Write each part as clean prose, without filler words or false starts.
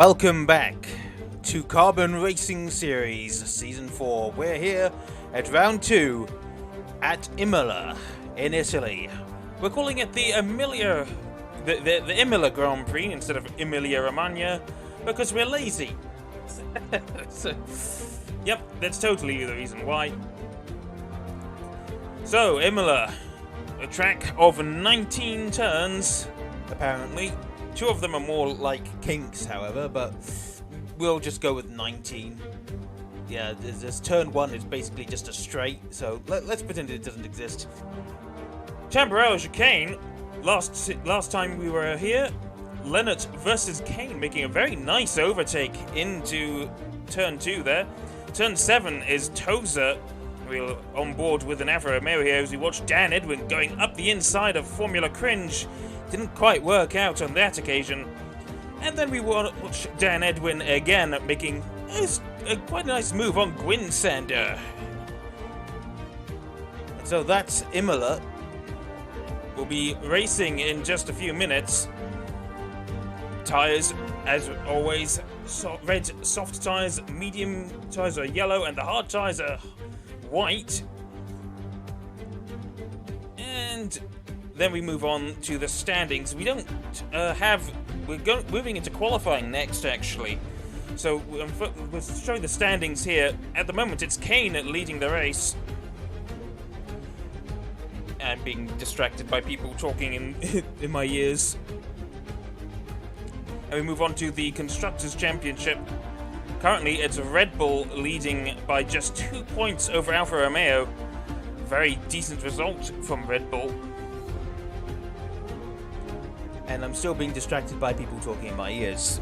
Welcome back to Carbon Racing Series Season 4. We're here at Round 2 at Imola in Italy. We're calling it the the Imola Grand Prix instead of Emilia Romagna because we're lazy. So, yep, that's totally the reason why. So, Imola, a track of 19 turns, apparently. 2 of them are more like kinks, however, but we'll just go with 19. Yeah, this turn 1 is basically just a straight, so let's pretend it doesn't exist. Tamburello chicane. Last time we were here, Leonard versus Kane making a very nice overtake into turn 2 there. Turn 7 is Tozer. We're on board with an Alfa Romeo here as we watch Dan Edwin going up the inside of Formula Cringe. Didn't quite work out on that occasion. And then we watch Dan Edwin again making quite a nice move on Gwyn Sander. And so that's Imola. We'll be racing in just a few minutes. Tyres, as always, red soft tyres, medium tyres are yellow, and the hard tyres are white. And then we move on to the standings. We don't we're moving into qualifying next, actually. So we're showing the standings here. At the moment, it's Kane leading the race. And being distracted by people talking in my ears. And we move on to the Constructors' Championship. Currently, it's Red Bull leading by just 2 points over Alfa Romeo. Very decent result from Red Bull. And I'm still being distracted by people talking in my ears.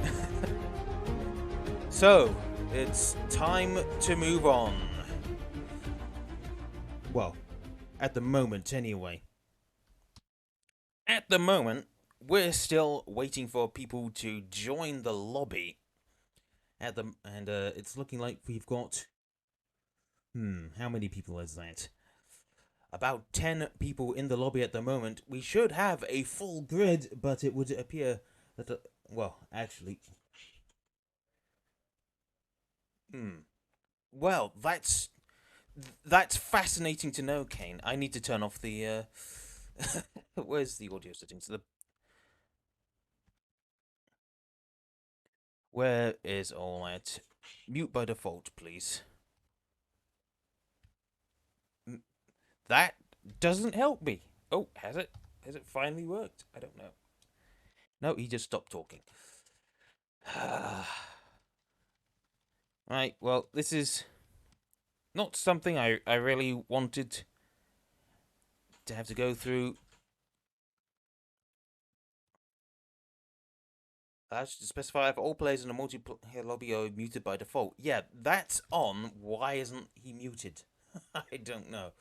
So, it's time to move on. Well, at the moment anyway. At the moment, we're still waiting for people to join the lobby. It's looking like we've got... how many people is that? About 10 people in the lobby at the moment. We should have a full grid, but it would appear that... actually... Well, that's fascinating to know, Kane. I need to turn off the... Where's the audio settings? Where is all that? Mute by default, please. That doesn't help me. Oh, has it? Has it finally worked? I don't know. No, he just stopped talking. Right, well, this is not something I really wanted to have to go through. I should specify if all players in a multiplayer lobby are muted by default. Yeah, that's on. Why isn't he muted? I don't know.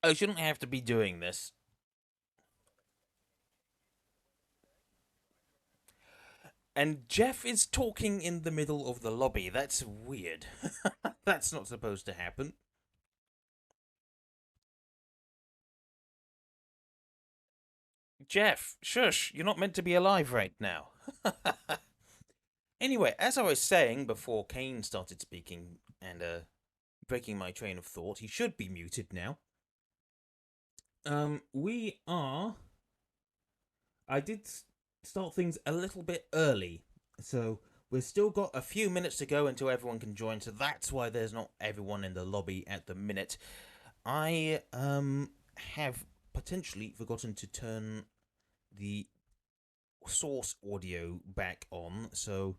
I shouldn't have to be doing this. And Jeff is talking in the middle of the lobby. That's weird. That's not supposed to happen. Jeff, shush, you're not meant to be alive right now. Anyway, as I was saying before Kane started speaking and breaking my train of thought, he should be muted now. We are... I did start things a little bit early, so we've still got a few minutes to go until everyone can join, so that's why there's not everyone in the lobby at the minute. I have potentially forgotten to turn the source audio back on, so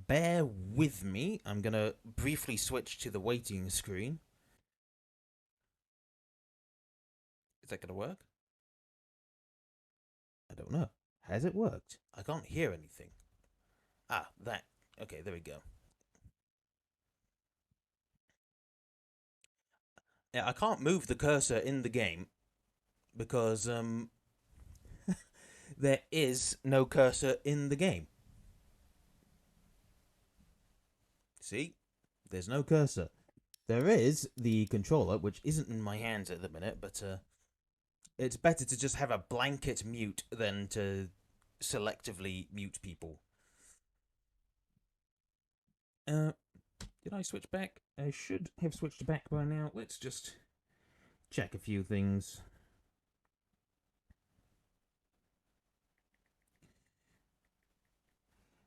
bear with me. I'm gonna briefly switch to the waiting screen. Is that gonna work? I don't know. Has it worked? I can't hear anything. Ah, that. Okay, there we go. Yeah, I can't move the cursor in the game because there is no cursor in the game. See? There's no cursor. There is the controller, which isn't in my hands at the minute, but it's better to just have a blanket mute than to selectively mute people. Uh, did I switch back? I should have switched back by now. Let's just check a few things.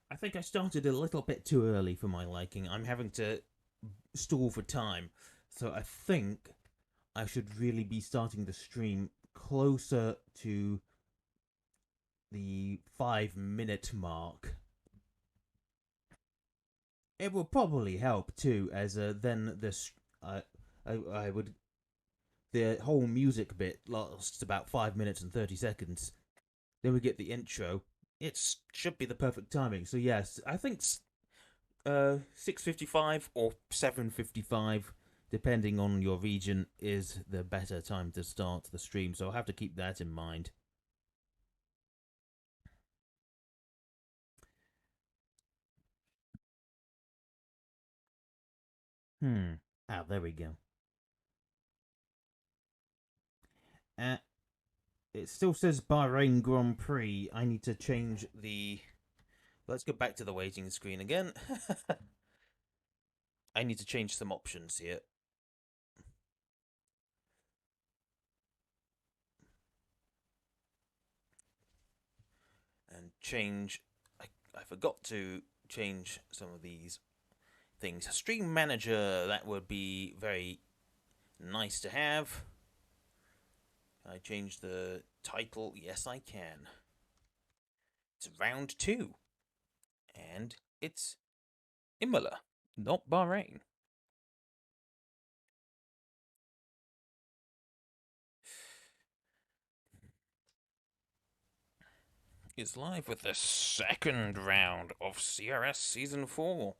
I think I started a little bit too early for my liking. I'm having to stall for time. So I think I should really be starting the stream closer to the 5 minute mark. It will probably help too, as then this I would the whole music bit lasts about 5 minutes and 30 seconds. Then we get the intro. It should be the perfect timing. So yes, I think 6:55 or 7:55, depending on your region, is the better time to start the stream. So I'll have to keep that in mind. Ah, there we go. Uh, it still says Bahrain Grand Prix. I need to change the. Let's go back to the waiting screen again. I need to change some options here. And change. I forgot to change some of these things. Stream Manager, that would be very nice to have. Can I change the title? Yes, I can. It's round 2. And it's Imola, not Bahrain. Is live with the second round of CRS Season 4.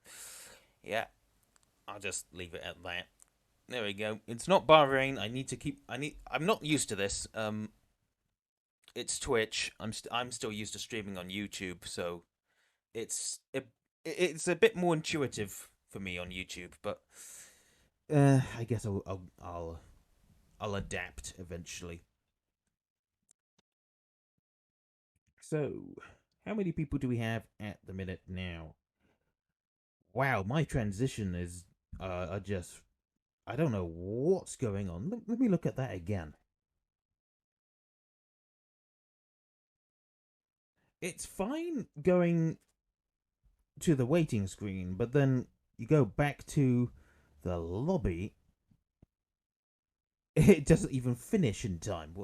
Yeah, I'll just leave it at that. There we go. It's not Bahrain. I'm not used to this. It's Twitch. I'm still used to streaming on YouTube, so it's a bit more intuitive for me on YouTube. But I guess I'll adapt eventually. So, how many people do we have at the minute now? Wow, my transition is I don't know what's going on. Let me look at that again. It's fine going to the waiting screen, but then you go back to the lobby. It doesn't even finish in time.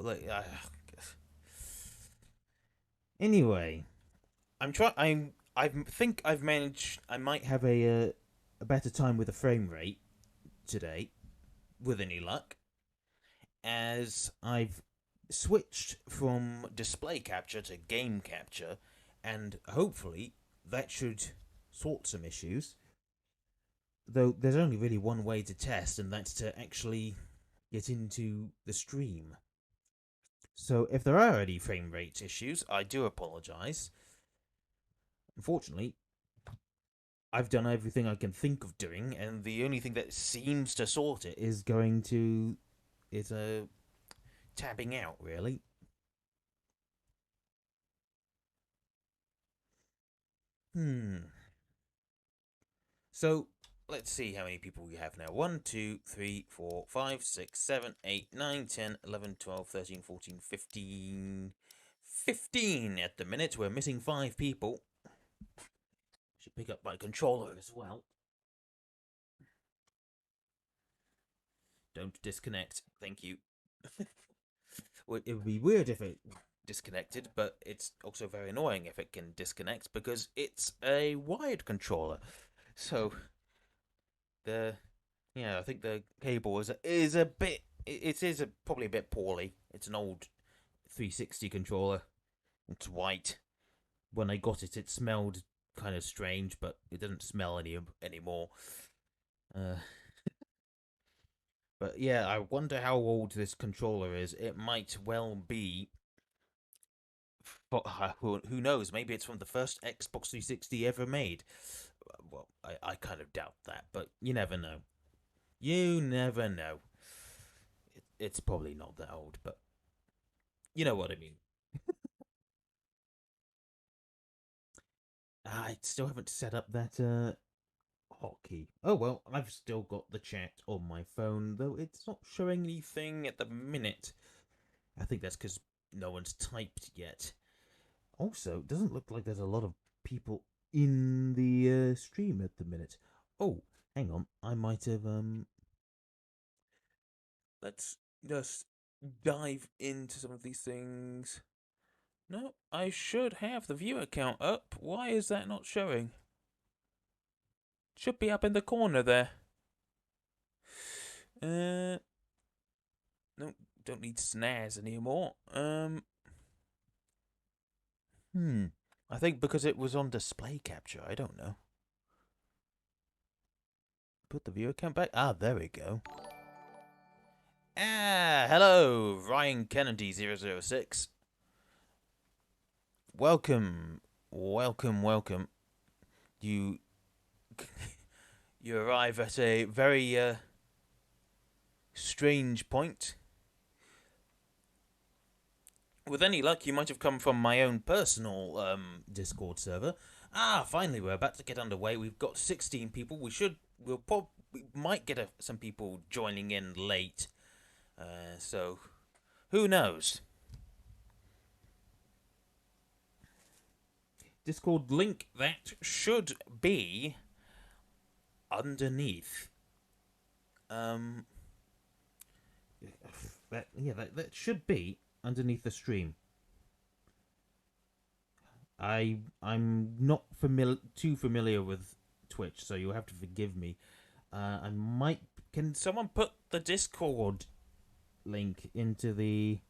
Anyway, I'm trying. I think I've managed. I might have a better time with the frame rate today, with any luck, as I've switched from display capture to game capture, and hopefully that should sort some issues. Though there's only really one way to test, and that's to actually get into the stream. So if there are any frame rate issues, I do apologize. Unfortunately, I've done everything I can think of doing, and the only thing that seems to sort it is tabbing out, really. So let's see how many people we have now. 1, 2, 3, 4, 5, 6, 7, 8, 9, 10, 11, 12, 13, 14, 15. 15 at the minute. We're missing 5 people. Should pick up my controller as well. Don't disconnect. Thank you. It would be weird if it disconnected, but it's also very annoying if it can disconnect because it's a wired controller. So I think the cable is a bit probably a bit poorly. It's an old 360 controller. It's white. When I got it, it smelled kind of strange, but it doesn't smell anymore. But yeah, I wonder how old this controller is. It might well be. Who knows? Maybe it's from the first Xbox 360 ever made. Well, I kind of doubt that, but you never know. You never know. It's probably not that old, but You know what I mean. I still haven't set up that hotkey. Oh well, I've still got the chat on my phone, though it's not showing anything at the minute. I think that's because no one's typed yet. Also, it doesn't look like there's a lot of people in the stream at the minute. Oh, hang on, I might have Let's just dive into some of these things. No, I should have the viewer count up. Why is that not showing? Should be up in the corner there. No, don't need snares anymore. I think because it was on display capture, I don't know. Put the viewer count back. Ah, there we go. Ah, hello, Ryan Kennedy 006. Welcome, welcome. You arrive at a very strange point. With any luck, you might have come from my own personal Discord server. Ah, finally, we're about to get underway. We've got 16 people. We might get some people joining in late. So, who knows? Discord link that should be underneath. That should be underneath the stream. I'm not too familiar with Twitch, so you'll have to forgive me. I might. Can someone put the Discord link into the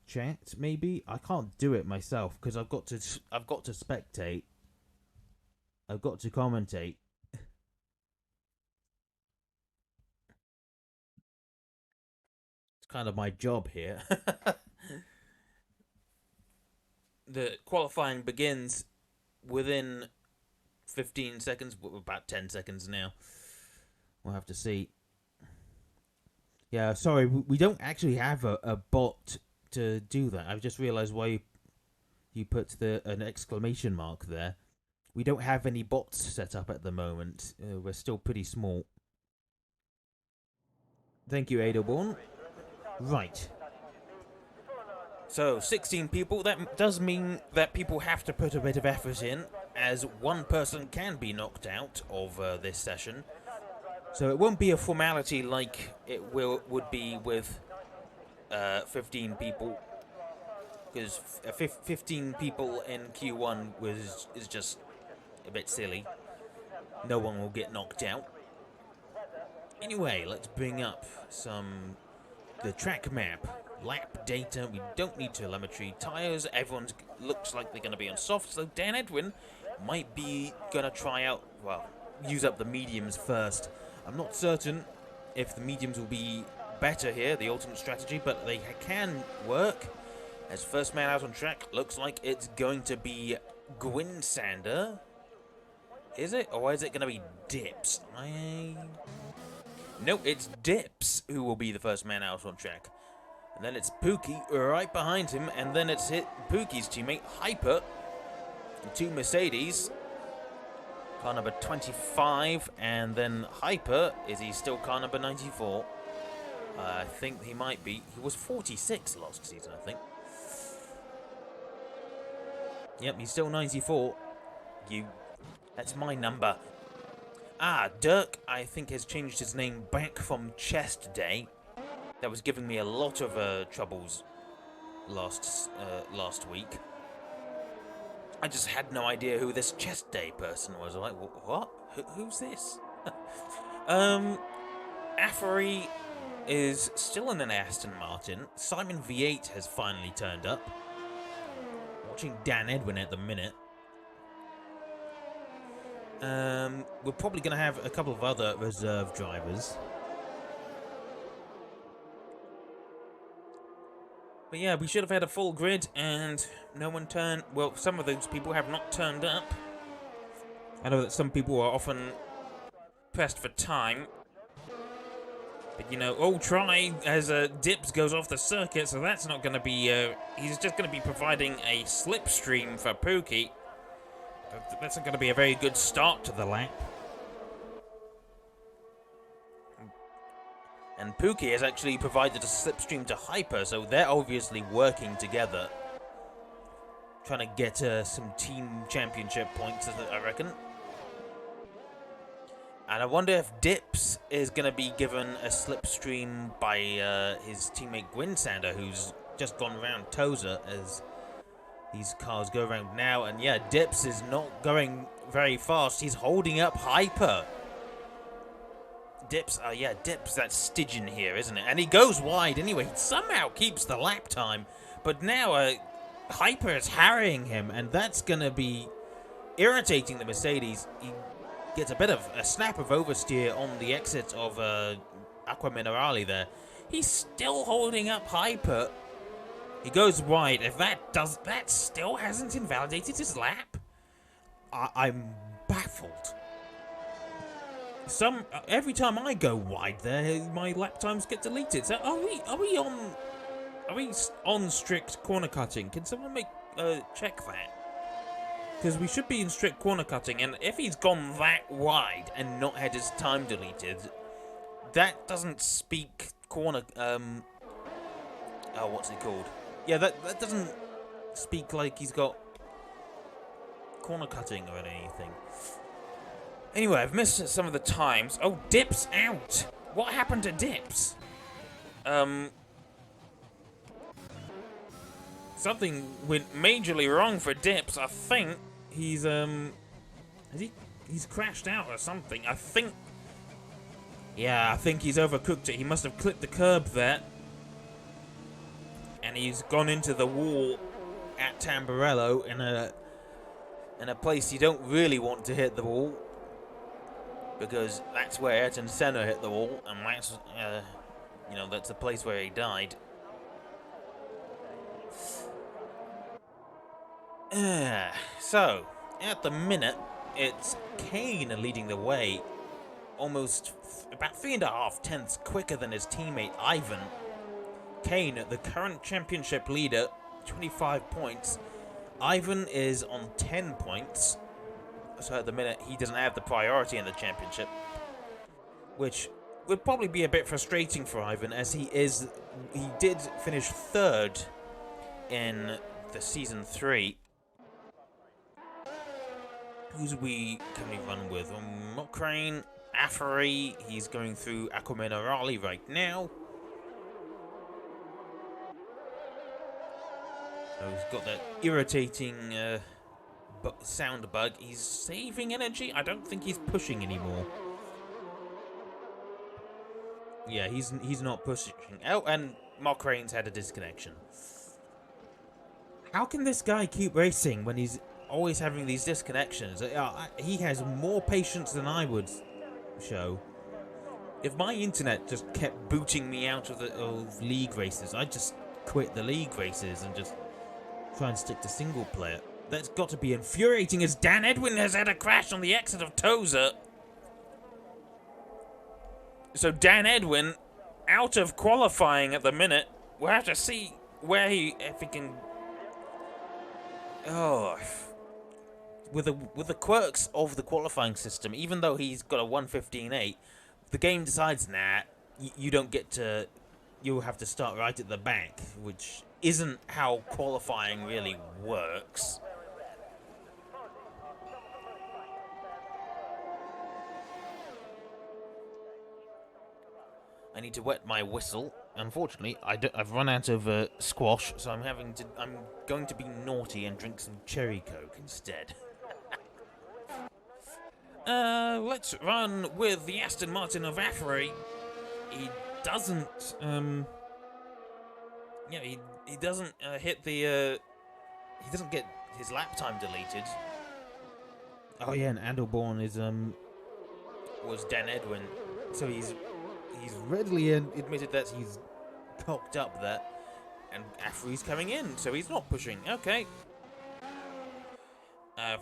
chat? Maybe I can't do it myself because I've got to spectate. I've got to commentate. It's kind of my job here. The qualifying begins within 15 seconds, about 10 seconds now. We'll have to see. Yeah, sorry, we don't actually have a bot to do that. I've just realised why you put an exclamation mark there. We don't have any bots set up at the moment. We're still pretty small. Thank you, Adelborn. Right. So, 16 people, that does mean that people have to put a bit of effort in, as one person can be knocked out of this session. So it won't be a formality like it would be with 15 people, because 15 people in Q1 is just a bit silly. No one will get knocked out. Anyway, let's bring up the track map. Lap data, we don't need telemetry. Tyres, everyone looks like they're going to be on soft, so Dan Edwin might be going to try out, use up the mediums first. I'm not certain if the mediums will be better here, the ultimate strategy, but they can work. As first man out on track, looks like it's going to be Gwynsander. Is it? Or is it going to be Dips? No, it's Dips who will be the first man out on track. And then it's Pookie right behind him, and then it's Pookie's teammate, Hyper. The two Mercedes. Car number 25, and then Hyper, is he still car number 94? I think he might be. He was 46 last season, I think. Yep, he's still 94. That's my number. Ah, Dirk, I think, has changed his name back from Chest Day. That was giving me a lot of troubles last week. I just had no idea who this Chest Day person was. I'm like, what? Who's this? Affery is still in an Aston Martin. Simon V8 has finally turned up. Watching Dan Edwin at the minute. We're probably going to have a couple of other reserve drivers. But yeah, we should have had a full grid, and no one turned... Well, some of those people have not turned up. I know that some people are often pressed for time. But, you know, try as Dips goes off the circuit, so that's not going to be... he's just going to be providing a slipstream for Pookie. That's not going to be a very good start to the lap. And Pookie has actually provided a slipstream to Hyper, so they're obviously working together. Trying to get some team championship points, I reckon. And I wonder if Dips is going to be given a slipstream by his teammate Gwynsander, who's just gone around Tozer as these cars go around now. And yeah, Dips is not going very fast. He's holding up Hyper. Dips, Dips, that's Stygian here, isn't it? And he goes wide anyway. He somehow keeps the lap time. But now Hyper is harrying him, and that's going to be irritating the Mercedes. He gets a bit of a snap of oversteer on the exit of Aqua Minerale there. He's still holding up Hyper. He goes wide. If that still hasn't invalidated his lap, I'm baffled. Every time I go wide there, my lap times get deleted. So are we on strict corner cutting? Can someone check that? Because we should be in strict corner cutting, and if he's gone that wide and not had his time deleted, that doesn't speak corner. What's it called? Yeah, that doesn't speak like he's got corner cutting or anything. Anyway, I've missed some of the times. Oh, Dips out. What happened to Dips? Something went majorly wrong for Dips. I think he's he's crashed out or something. I think he's overcooked it. He must have clipped the curb there, and he's gone into the wall at Tamburello in a place you don't really want to hit the wall, because that's where Ayrton Senna hit the wall, and that's that's the place where he died. So, at the minute, it's Kane leading the way, almost about 3.5 tenths quicker than his teammate Ivan. Kane, the current championship leader, 25 points. Ivan is on 10 points. So at the minute, he doesn't have the priority in the championship, which would probably be a bit frustrating for Ivan, as he did finish 3rd in the Season 3. Who's can we run with? Mokrane, Afari, he's going through Aqua Minerale right now. So he's got that irritating sound bug. He's saving energy. I don't think he's pushing anymore. Yeah, he's not pushing. Oh, and Mokrane's had a disconnection. How can this guy keep racing when he's always having these disconnections? He has more patience than I would show. If my internet just kept booting me out of league races, I'd just quit the league races and just try and stick to single player. That's got to be infuriating, as Dan Edwin has had a crash on the exit of Tozer. So Dan Edwin out of qualifying at the minute. We'll have to see if he can. With the quirks of the qualifying system, even though he's got a 1:15.8, the game decides, you don't get to. You'll have to start right at the back, which isn't how qualifying really works. I need to wet my whistle. Unfortunately, I've run out of squash, so I'm going to be naughty and drink some cherry coke instead. Let's run with the Aston Martin of Afri. He doesn't he doesn't hit the he doesn't get his lap time deleted. Oh yeah, and Adelborn was Dan Edwin, so he's readily admitted that he's cocked up there, and Afri's coming in, so he's not pushing. Okay.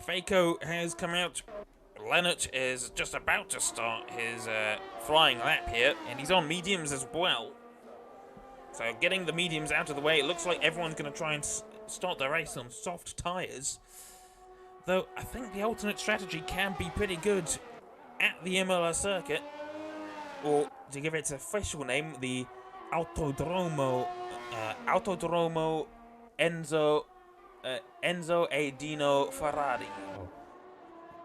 Faco has come out Leonard is just about to start his flying lap here, and he's on mediums as well. So getting the mediums out of the way, it looks like everyone's going to try and start the race on soft tyres. Though I think the alternate strategy can be pretty good at the Imola circuit, or to give it its official name, the Autodromo Enzo E. Dino Ferrari.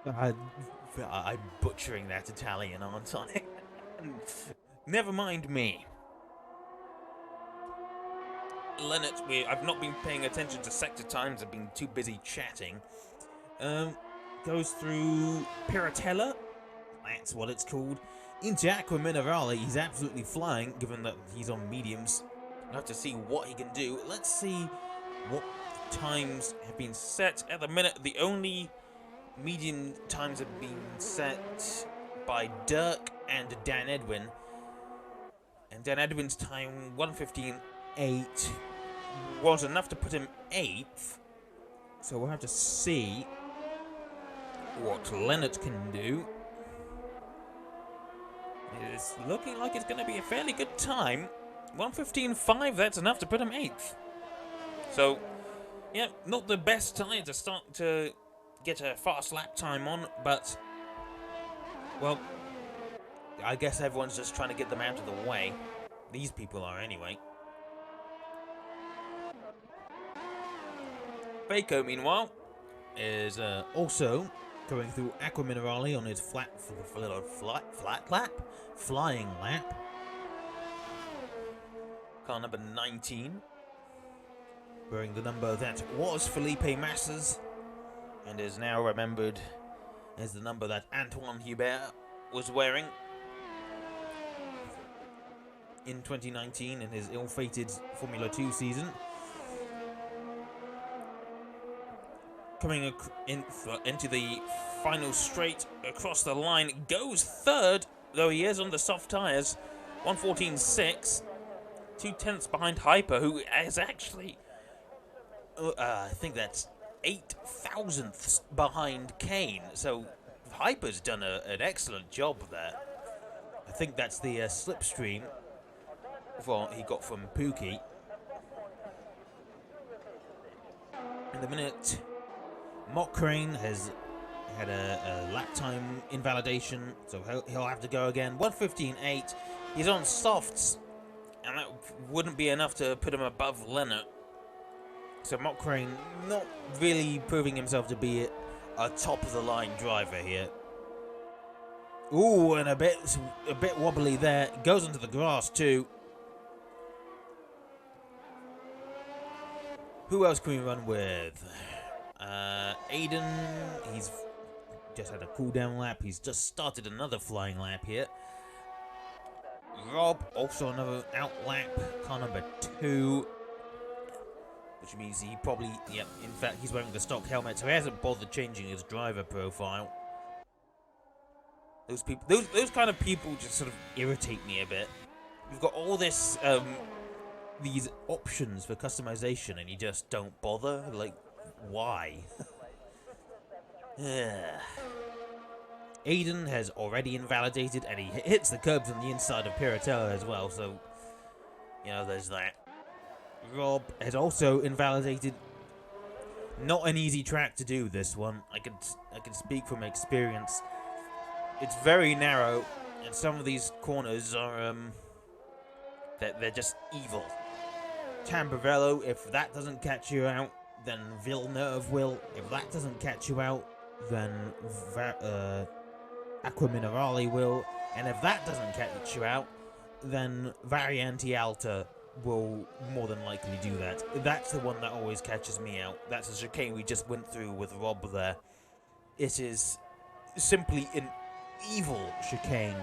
I'm butchering that Italian, aren't I? Never mind me. Leonard, I've not been paying attention to sector times. I've been too busy chatting. Goes through Piratella. That's what it's called. Into Aqua Minerale. He's absolutely flying, given that he's on mediums. We'll have to see what he can do. Let's see what times have been set. At the minute, the only medium times have been set by Dirk and Dan Edwin. And Dan Edwin's time, 1:15.8, was enough to put him 8th. So we'll have to see what Leonard can do. It's looking like it's going to be a fairly good time. 1:15.5, that's enough to put him 8th. So, yeah, not the best time to start to get a fast lap time on, but, well, I guess everyone's just trying to get them out of the way. These people are anyway. Baco, meanwhile, is also going through Aqua Minerale on his flying lap. Car number 19, wearing the number that was Felipe Massa's and is now remembered as the number that Antoine Hubert was wearing in 2019 in his ill-fated Formula 2 season. Coming into the final straight across the line, goes third, though he is on the soft tyres. 1:14.6, 2/10 behind Hyper, who is actually, I think that's 8 thousandths behind Kane. So Hyper's done an excellent job there. I think that's the slipstream he got from Pookie. In the minute, Mock Crane has had a lap time invalidation, so he'll have to go again. 1:15.8. He's on softs, and that wouldn't be enough to put him above Leonard. So Mock Crane not really proving himself to be a top-of-the-line driver here. Ooh, and a bit wobbly there. Goes into the grass too. Who else can we run with? Aiden, he's just had a cool-down lap. He's just started another flying lap here. Rob, also another out lap, car number 2. Which means he probably, in fact, he's wearing the stock helmet, so he hasn't bothered changing his driver profile. Those people, those kind of people just sort of irritate me a bit. You've got all this, these options for customization, and you just don't bother. Like, why? Aiden has already invalidated, and he hits the curbs on the inside of Piratella as well, so, there's that. Rob has also invalidated. Not an easy track to do, this one. I can speak from experience. It's very narrow, and some of these corners are, they're just evil. Tamburello, if that doesn't catch you out, then Villeneuve will. If that doesn't catch you out, then Aqua Minerale will. And if that doesn't catch you out, then Variante Alta will more than likely do that. That's the one that always catches me out. That's a chicane we just went through with Rob there. It is simply an evil chicane.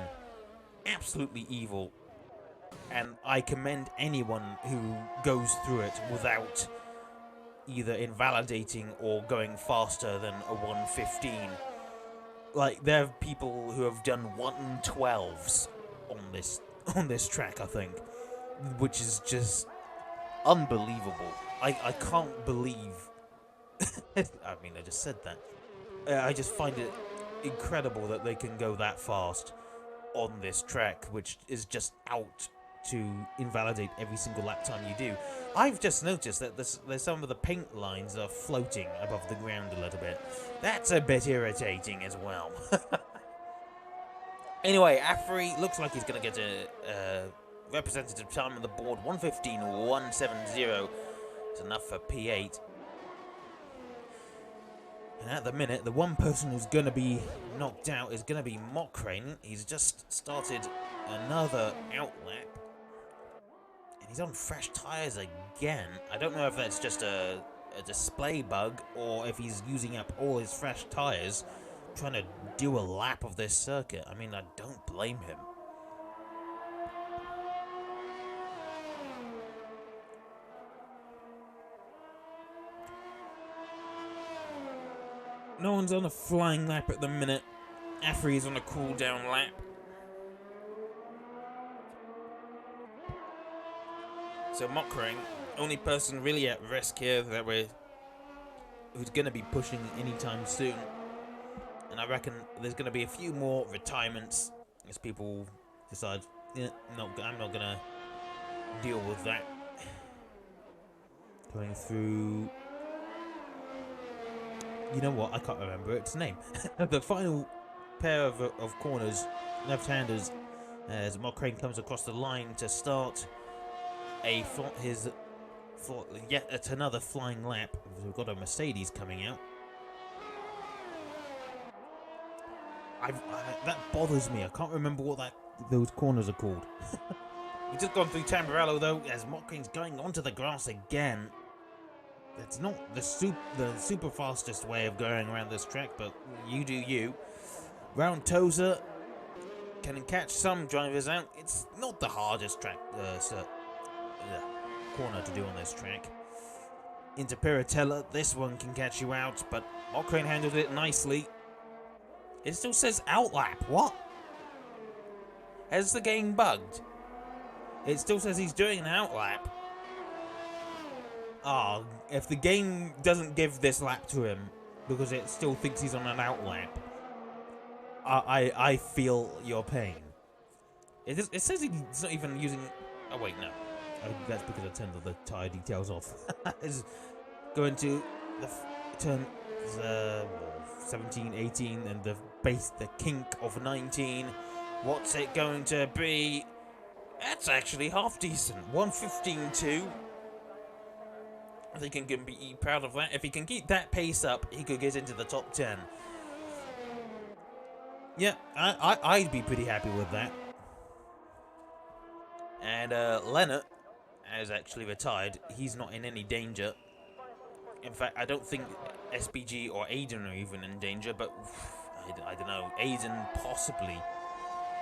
Absolutely evil. And I commend anyone who goes through it without either invalidating or going faster than a 1:15. Like, there are people who have done 1:12s on this track, I think, which is just unbelievable. I can't believe. I mean, I just said that. I just find it incredible that they can go that fast on this track, which is just out to invalidate every single lap time you do. I've just noticed that there's some of the paint lines are floating above the ground a little bit. That's a bit irritating as well. Anyway, Afri looks like he's going to get a representative time on the board. 1:15.170 is enough for P8. And at the minute, the one person who's going to be knocked out is going to be Mokrain. He's just started another outlap. And he's on fresh tyres again. I don't know if that's just a display bug or if he's using up all his fresh tyres trying to do a lap of this circuit. I mean, I don't blame him. No one's on a flying lap at the minute. Afri's on a cool down lap. So Mokrain, only person really at risk here who's going to be pushing anytime soon. And I reckon there's going to be a few more retirements as people decide, yeah, no, I'm not going to deal with that. Going through... You know what? I can't remember its name. The final pair of corners, left-handers, as Mokrain comes across the line to start yet another flying lap. We've got a Mercedes coming out. That bothers me. I can't remember what those corners are called. We've just gone through Tamburello though, as Mokrain's going onto the grass again. It's not the super fastest way of going around this track, but you do you. Round Tosa can catch some drivers out. It's not the hardest track corner to do on this track. Into Piratella, this one can catch you out, but Mokrain handled it nicely. It still says outlap. What? Has the game bugged? It still says he's doing an outlap. Ah, if the game doesn't give this lap to him because it still thinks he's on an outlap, I feel your pain. It says he's not even using... Oh wait, no. That's because I turned the tyre details off. It's going to the turn 17, 18, and the kink of 19. What's it going to be? That's actually half decent. 1:15.2. I think he can be proud of that. If he can keep that pace up, he could get into the top 10. Yeah, I'd be pretty happy with that. And Leonard has actually retired. He's not in any danger. In fact, I don't think SPG or Aiden are even in danger, but I don't know. Aiden possibly.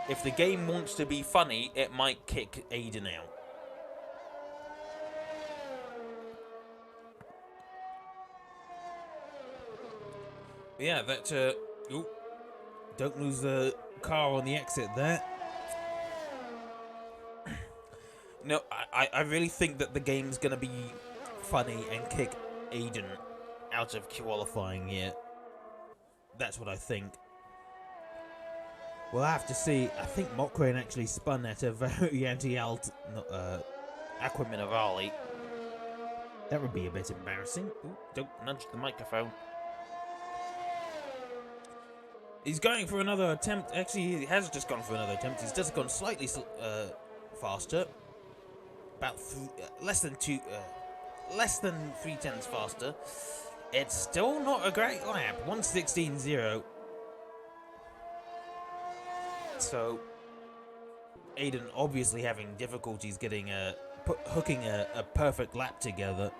If the game wants to be funny, it might kick Aiden out. Yeah, that, ooh, don't lose the car on the exit there. No, I really think that the game's going to be funny and kick Aiden out of qualifying here. That's what I think. We'll have to see. I think Mokrain actually spun at a very anti-alt Aqua Minerale. That would be a bit embarrassing. Ooh, don't nudge the microphone. He's going for another attempt. Actually, he has just gone for another attempt. He's just gone slightly faster. About less than 3/10 faster. It's still not a great lap. 1:16.0. So, Aiden obviously having difficulties getting hooking a perfect lap together.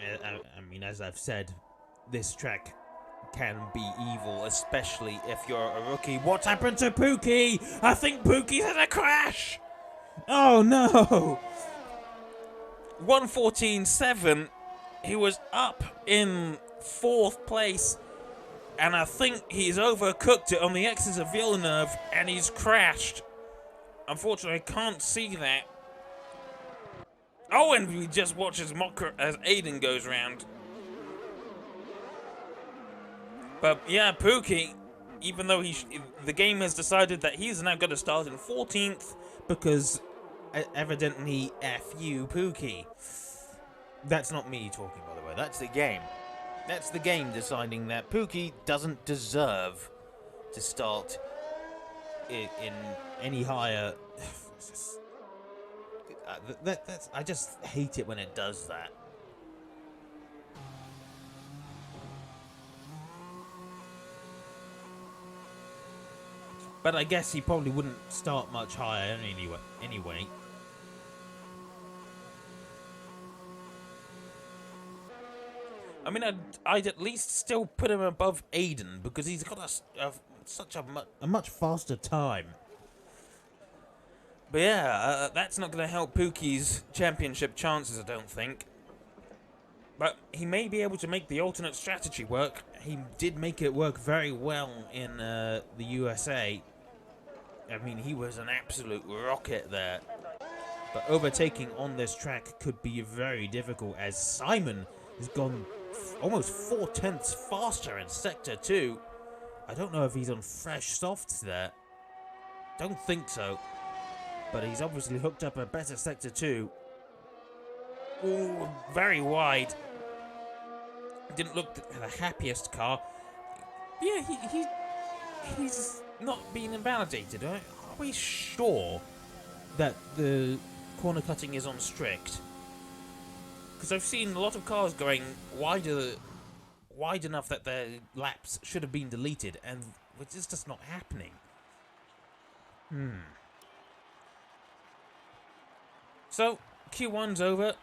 I mean, as I've said, this track can be evil, especially if you're a rookie. What's happened to Pookie? I think Pookie's had a crash! Oh no! 1:14.7. He was up in 4th place, and I think he's overcooked it on the exit of Villeneuve, and he's crashed. Unfortunately, I can't see that. Oh, and we just watch as Aiden goes round. But yeah, Pookie, even though the game has decided that he's now going to start in 14th because evidently F you, Pookie. That's not me talking, by the way. That's the game. That's the game deciding that Pookie doesn't deserve to start in any higher. I just hate it when it does that. But I guess he probably wouldn't start much higher anyway. I mean, I'd at least still put him above Aiden because he's got such a much faster time. But yeah, that's not going to help Pookie's championship chances, I don't think. But he may be able to make the alternate strategy work. He did make it work very well in the USA. I mean, he was an absolute rocket there. But overtaking on this track could be very difficult as Simon has gone almost 4/10 faster in Sector 2. I don't know if he's on fresh softs there. Don't think so. But he's obviously hooked up a better Sector 2. Oh, very wide. Didn't look the happiest car. Yeah, he's not being invalidated. Are we sure that the corner cutting is on strict? Because I've seen a lot of cars going wide enough that their laps should have been deleted, and it's just not happening. So, Q1's over.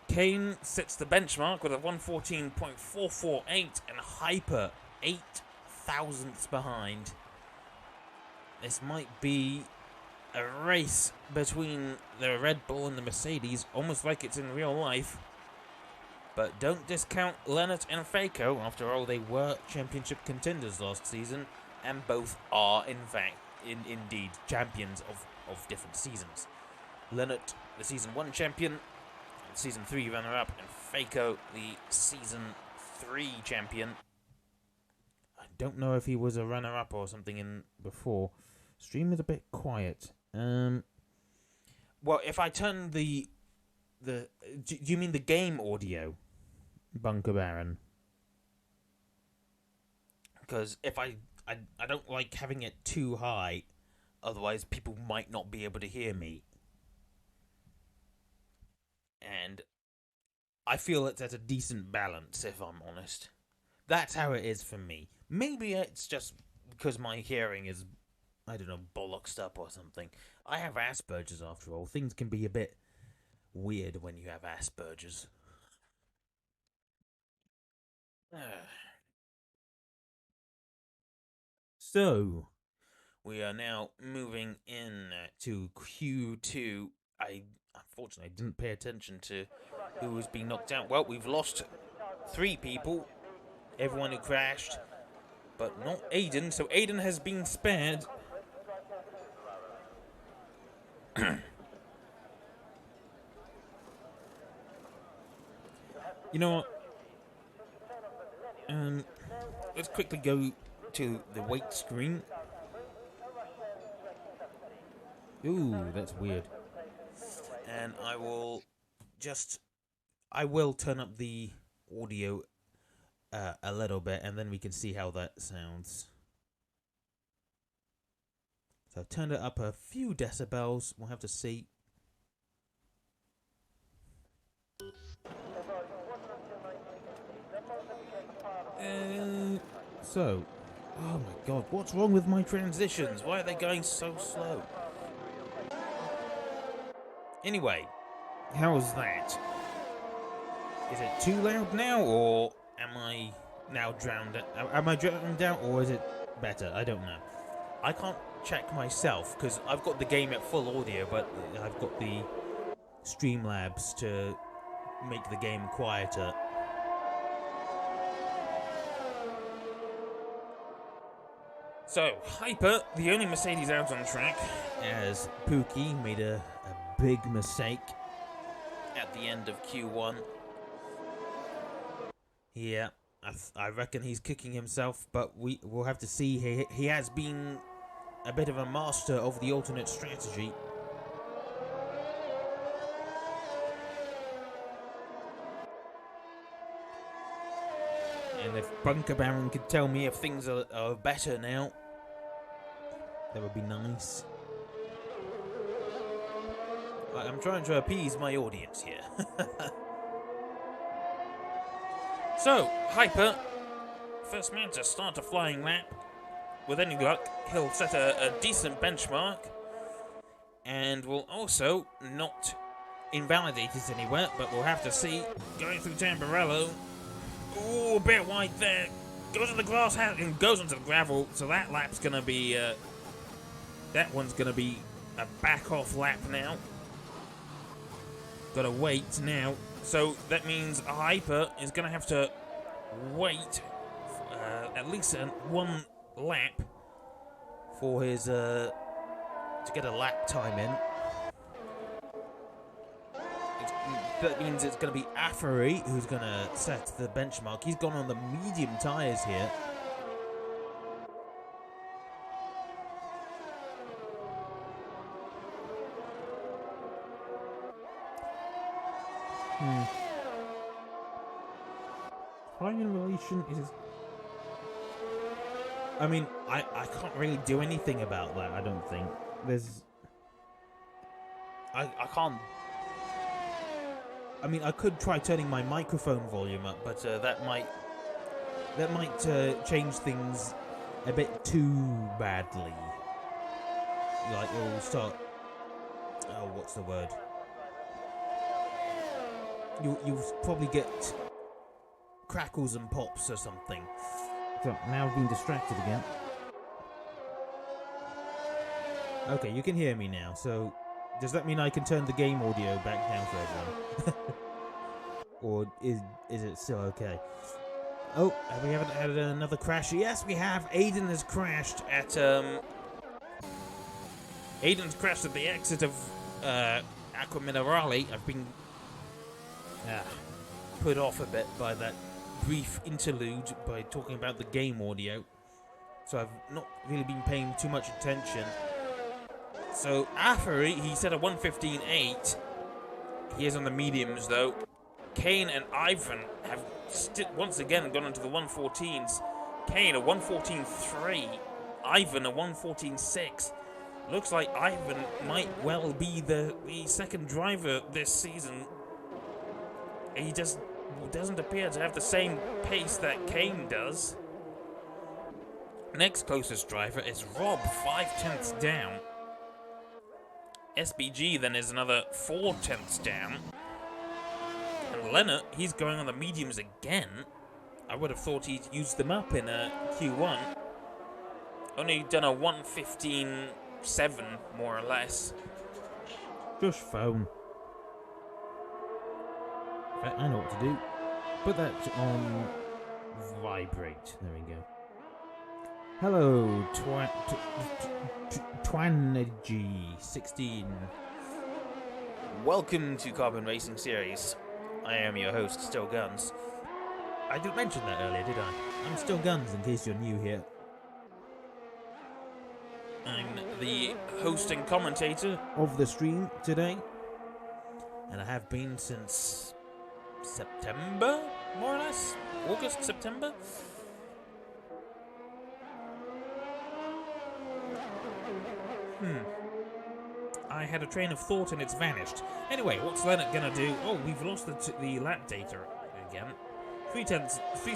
Kane sets the benchmark with a 114.448 and Hyper 8 thousandths behind. This might be a race between the Red Bull and the Mercedes, almost like it's in real life. But don't discount Lennart and Faco. After all, they were championship contenders last season, and both are, in fact, indeed champions of different seasons. Lennart, the Season 1 champion, Season 3 runner-up, and Faco, the Season 3 champion. I don't know if he was a runner-up or something in before. Stream is a bit quiet. Well, if I turn do you mean the game audio, Bunker Baron? Because if I don't like having it too high, otherwise people might not be able to hear me. And I feel it's at a decent balance, if I'm honest. That's how it is for me. Maybe it's just because my hearing is, I don't know, bollocksed up or something. I have Asperger's after all. Things can be a bit weird when you have Asperger's. So, we are now moving in to Q2. Unfortunately, didn't pay attention to who was being knocked out. Well, we've lost 3 people. Everyone who crashed, but not Aiden. So Aiden has been spared. You know what? Let's quickly go to the weight screen. Ooh, that's weird. And I will turn up the audio a little bit, and then we can see how that sounds. So I've turned it up a few decibels. We'll have to see. Oh my god, what's wrong with my transitions? Why are they going so slow? Anyway, how's that? Is it too loud now, or am I now drowned out? Am I drowned out, or is it better? I don't know. I can't check myself, because I've got the game at full audio, but I've got the Streamlabs to make the game quieter. So, Hyper, the only Mercedes out on track, as Pookie made a big mistake at the end of Q1. Yeah, I reckon he's kicking himself, but we'll have to see. He has been a bit of a master of the alternate strategy. And if Bunker Baron could tell me if things are better now, that would be nice. I'm trying to appease my audience here. So, Hyper, first man to start a flying lap. With any luck, he'll set a decent benchmark. And will also not invalidate it anywhere, but we'll have to see. Going through Tamburello. Ooh, a bit wide there. Goes on the glass hat and goes onto the gravel. So that lap's going to be... that one's going to be a back-off lap now. Gotta wait now. So that means Hyper is going to have to wait at least one lap for his... to get a lap time in. That means it's going to be Afari who's going to set the benchmark. He's gone on the medium tyres here. Time in relation is... I mean, I can't really do anything about that, I don't think. There's... I can't... I mean, I could try turning my microphone volume up, but that might change things a bit too badly. Like, it'll start... Oh, what's the word? You'll probably get crackles and pops or something. So, now I've been distracted again. Okay, you can hear me now, so... Does that mean I can turn the game audio back down for everyone? Or is it still okay? Oh, we haven't had another crash. Yes, we have. Aiden has crashed at Aiden's crashed at the exit of Aqua Minerale. I've been put off a bit by that brief interlude by talking about the game audio. So I've not really been paying too much attention. So, Afari, he set a 1:15.8. He is on the mediums, though. Kane and Ivan have once again gone into the 1:14s. Kane, a 1:14.3. Ivan, a 1:14.6. Looks like Ivan might well be the second driver this season. He just doesn't appear to have the same pace that Kane does. Next closest driver is Rob, 5/10 down. SBG then is another 4/10 down. And Leonard, he's going on the mediums again. I would have thought he'd used them up in Q1. Only done a 1:15.7, more or less. Just phone. I know what to do. Put that on vibrate. There we go. Hello, Twanergy16. Welcome to Carbon Racing Series. I am your host, Still Guns. I didn't mention that earlier, did I? I'm Still Guns, in case you're new here. I'm the host and commentator of the stream today. And I have been since September, more or less? August, September? I had a train of thought and it's vanished. Anyway, what's Leonard gonna do? Oh, we've lost the lap data again. 3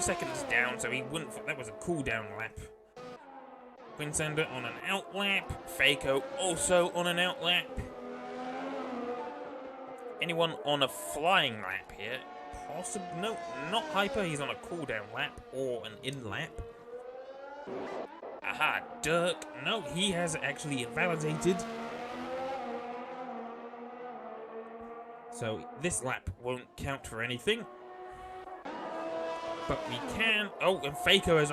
seconds down, so he wouldn't... That was a cooldown lap. Quinsender on an out lap. Faco also on an out lap. Anyone on a flying lap here? Possibly... No, not Hyper. He's on a cooldown lap or an in lap. Aha, Dirk. No, he has actually invalidated. So this lap won't count for anything. But we can... Oh, and Faco has...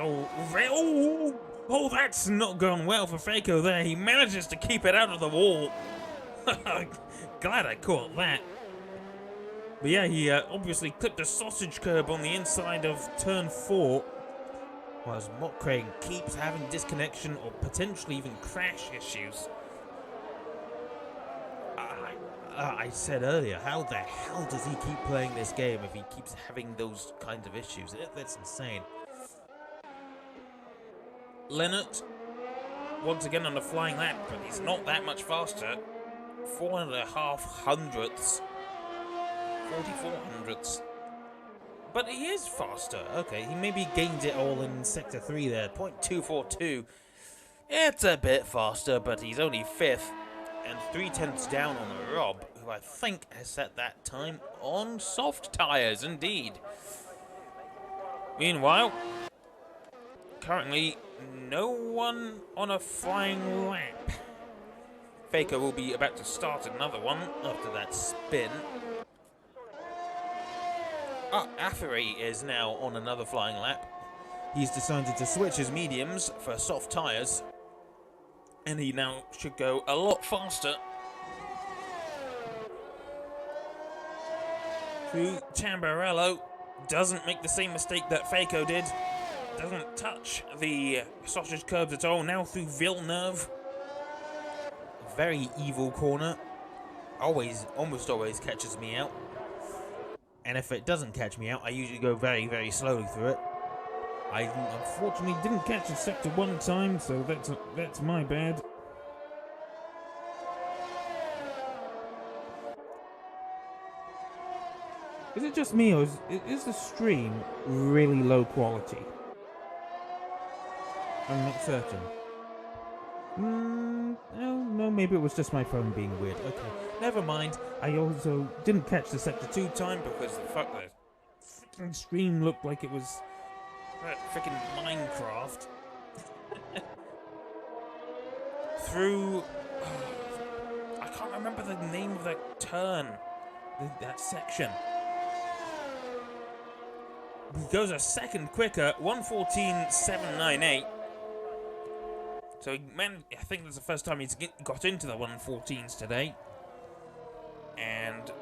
Oh, that's not gone well for Faco there. He manages to keep it out of the wall. Glad I caught that. But yeah, he obviously clipped a sausage curb on the inside of turn 4. Whereas Mock Crane keeps having disconnection or potentially even crash issues. I said earlier, how the hell does he keep playing this game if he keeps having those kinds of issues? That's insane. Leonard, once again on a flying lap, but he's not that much faster. 4.5 hundredths. 44 hundredths. But he is faster. Okay, he maybe gained it all in Sector 3 there. 0.242. It's a bit faster, but he's only 5th. And 3/10 down on Rob, who I think has set that time on soft tyres, indeed. Meanwhile, currently no one on a flying lap. Faker will be about to start another one after that spin. Affery is now on another flying lap. He's decided to switch his mediums for soft tyres. And he now should go a lot faster. Through Tamburello. Doesn't make the same mistake that Faco did. Doesn't touch the sausage curbs at all. Now through Villeneuve. Very evil corner. Almost always catches me out. And if it doesn't catch me out, I usually go very, very slowly through it. I unfortunately didn't catch the sector one time, so that's my bad. Is it just me, or is the stream really low quality? I'm not certain. No, maybe it was just my phone being weird. Okay, never mind. I also didn't catch the sector 2 time because the freaking stream looked like it was freaking Minecraft. Through... I can't remember the name of that turn. That section. He goes a second quicker, 1:14.798. So I think that's the first time he's got into the 1:14s today. And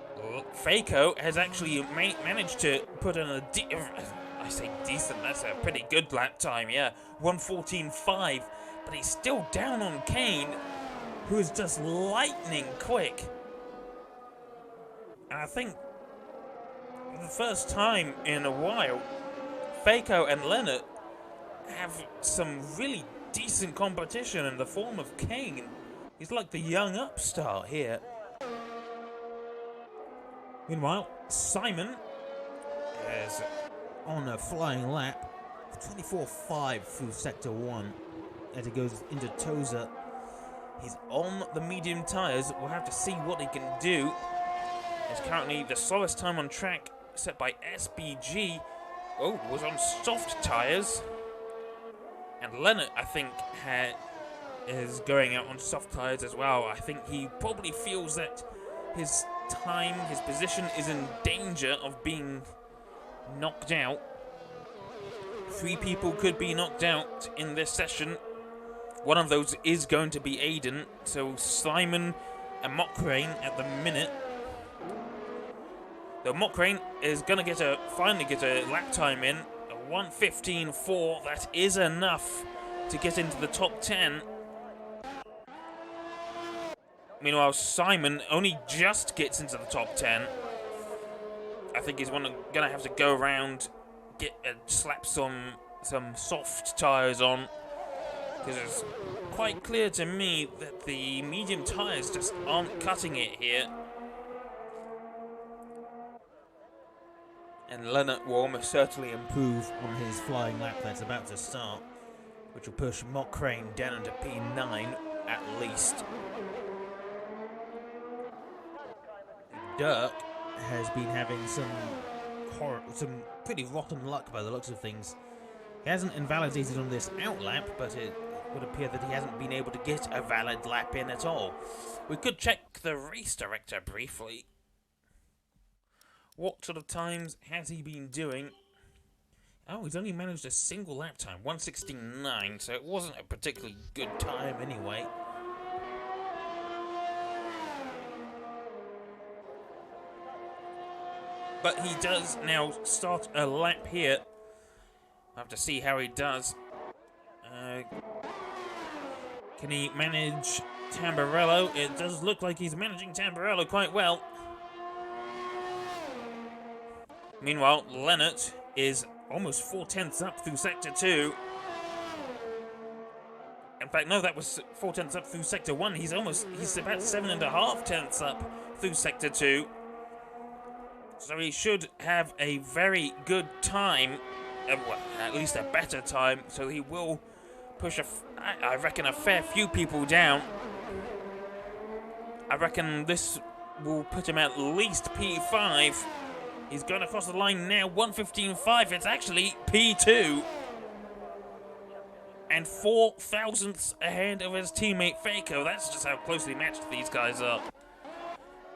Faco has actually managed to put in I say decent, that's a pretty good lap time, yeah. 1:14.5, but he's still down on Kane, who is just lightning quick. And I think the first time in a while, Faco and Leonard have some really decent competition in the form of Kane. He's like the young upstart here. Meanwhile, Simon is on a flying lap, 24.5 through Sector 1 as he goes into Toza. He's on the medium tyres. We'll have to see what he can do. It's currently the slowest time on track set by SBG. Oh, was on soft tyres. And Leonard, I think, is going out on soft tyres as well. I think he probably feels that his time, his position is in danger of being knocked out. 3 people could be knocked out in this session. One of those is going to be Aiden. So Simon and Mockrane at the minute. Though Mockrane is going to finally get a lap time in. 1:15.4, that is enough to get into the top 10. Meanwhile, Simon only just gets into the top 10. I think he's gonna have to go around, slap some soft tyres on, because it's quite clear to me that the medium tyres just aren't cutting it here. And Leonard will almost certainly improve on his flying lap that's about to start, which will push Mockrane down into P9 at least. Dirk has been having some pretty rotten luck by the looks of things. He hasn't invalidated on this out lap, but it would appear that he hasn't been able to get a valid lap in at all. We could check the race director briefly. What sort of times has he been doing? Oh, he's only managed a single lap time, 1:69, so it wasn't a particularly good time anyway. but he does now start a lap here. I'll have to see how he does. Can he manage Tamburello? It does look like he's managing Tamburello quite well. Meanwhile, Lennart is almost 4/10 up through Sector 2. In fact, no, that was 4/10 up through Sector 1. He's about 7.5 up through Sector 2. So he should have a very good time, well, at least a better time, so he will push, I reckon, a fair few people down. I reckon this will put him at least P5. He's going across the line now, 1:15.5. It's actually P2. And 4 thousandths ahead of his teammate Faco. That's just how closely matched these guys are.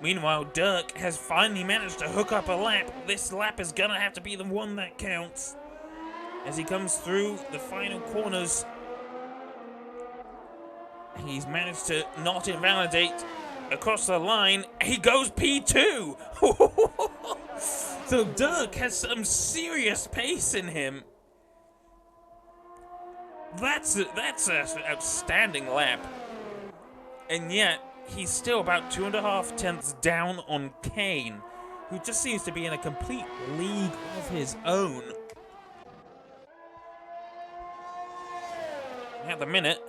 Meanwhile, Dirk has finally managed to hook up a lap. This lap is going to have to be the one that counts. As he comes through the final corners, he's managed to not invalidate across the line. He goes P2. So Dirk has some serious pace in him. That's an outstanding lap. And yet, he's still about 2.5 tenths down on Kane, who just seems to be in a complete league of his own. At the minute,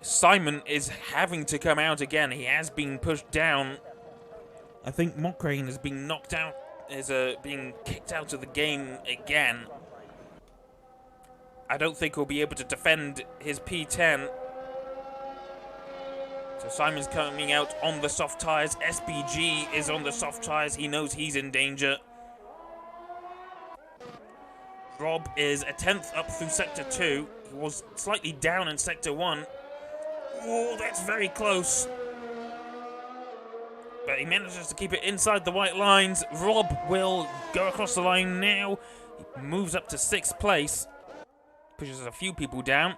Simon is having to come out again. He has been pushed down. I think Mokrane has been knocked out, is being kicked out of the game again. I don't think he'll be able to defend his P10. So Simon's coming out on the soft tyres. SBG is on the soft tyres. He knows he's in danger. Rob is 1/10 up through Sector 2. He was slightly down in Sector 1. Oh, that's very close. But he manages to keep it inside the white lines. Rob will go across the line now. He moves up to 6th place. Pushes a few people down.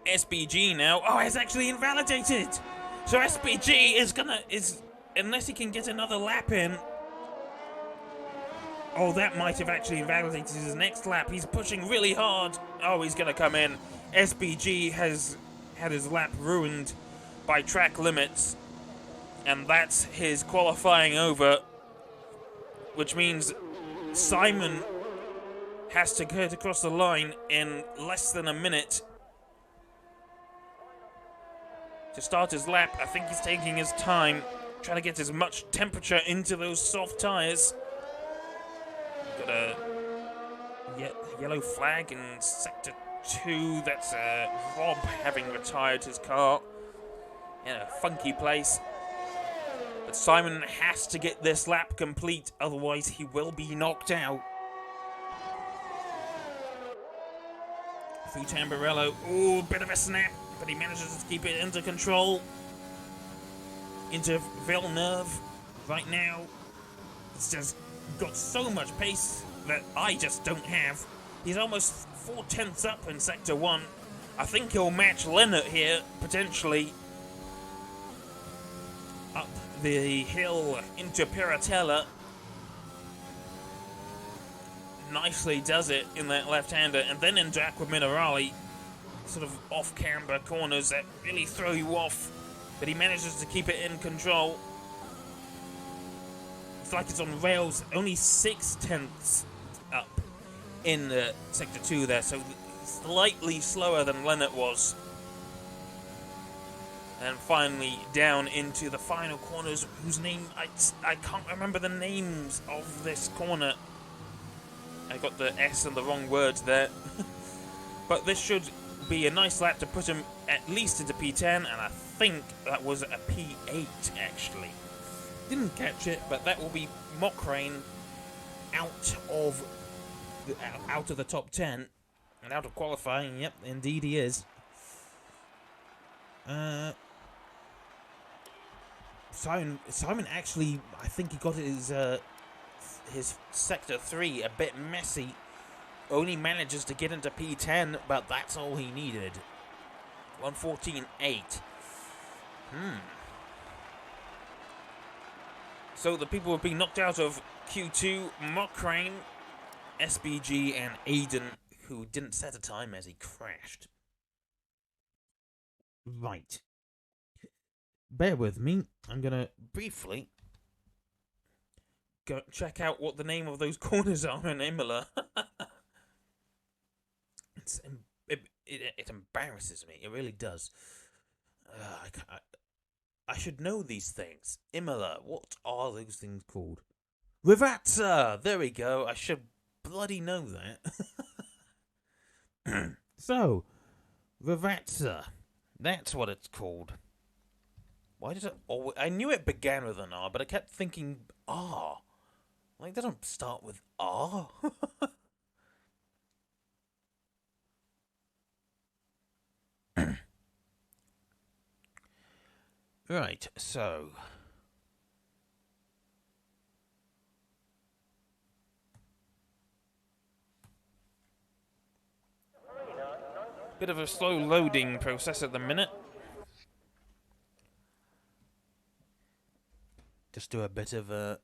SBG now. Oh, it's actually invalidated. So SBG is unless he can get another lap in. Oh, that might have actually invalidated his next lap. He's pushing really hard. Oh, he's gonna come in. SBG has had his lap ruined by track limits. And that's his qualifying over. Which means Simon has to get across the line in less than a minute to start his lap. I think he's taking his time, trying to get as much temperature into those soft tyres. Got a yellow flag in Sector 2. That's Rob having retired his car in a funky place. But Simon has to get this lap complete, otherwise he will be knocked out. Through Tamburello. Ooh, bit of a snap, but he manages to keep it under control. Into Villeneuve right now. He's just got so much pace that I just don't have. He's almost 4/10 up in Sector 1. I think he'll match Lennart here, potentially. Up the hill into Piratella. Nicely does it in that left-hander, and then into Aqua Minerale, sort of off-camber corners that really throw you off, but he manages to keep it in control. It's like it's on rails, only 6/10 up in Sector 2 there, so slightly slower than Lennart was. And finally down into the final corners, whose name, I can't remember the names of this corner. I got the S and the wrong words there. But this should be a nice lap to put him at least into P10, and I think that was a P8 actually. Didn't catch it, but that will be Mokrane out of the top 10 and out of qualifying. Yep, indeed he is. Simon actually, I think he got his Sector 3 a bit messy. Only manages to get into P10, but that's all he needed. 1:14.8. So the people who have been knocked out of Q2, Mokraine, SBG, and Aiden, who didn't set a time as he crashed. Right. Bear with me. I'm gonna briefly go check out what the name of those corners are in Imola. It embarrasses me. It really does. I should know these things. Imola. What are those things called? Rivazza! There we go. I should bloody know that. So, Rivazza. That's what it's called. Why does it always... I knew it began with an R, but I kept thinking R. Like, it doesn't start with R. Right, so... Bit of a slow loading process at the minute. Just do a bit of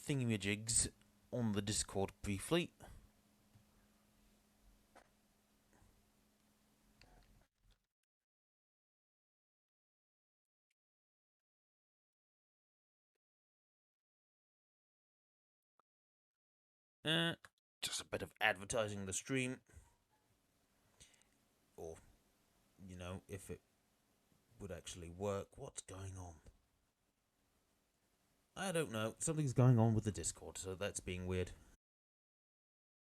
thingamajigs on the Discord briefly. Just a bit of advertising the stream. Or, you know, if it would actually work. What's going on? I don't know. Something's going on with the Discord, so that's being weird.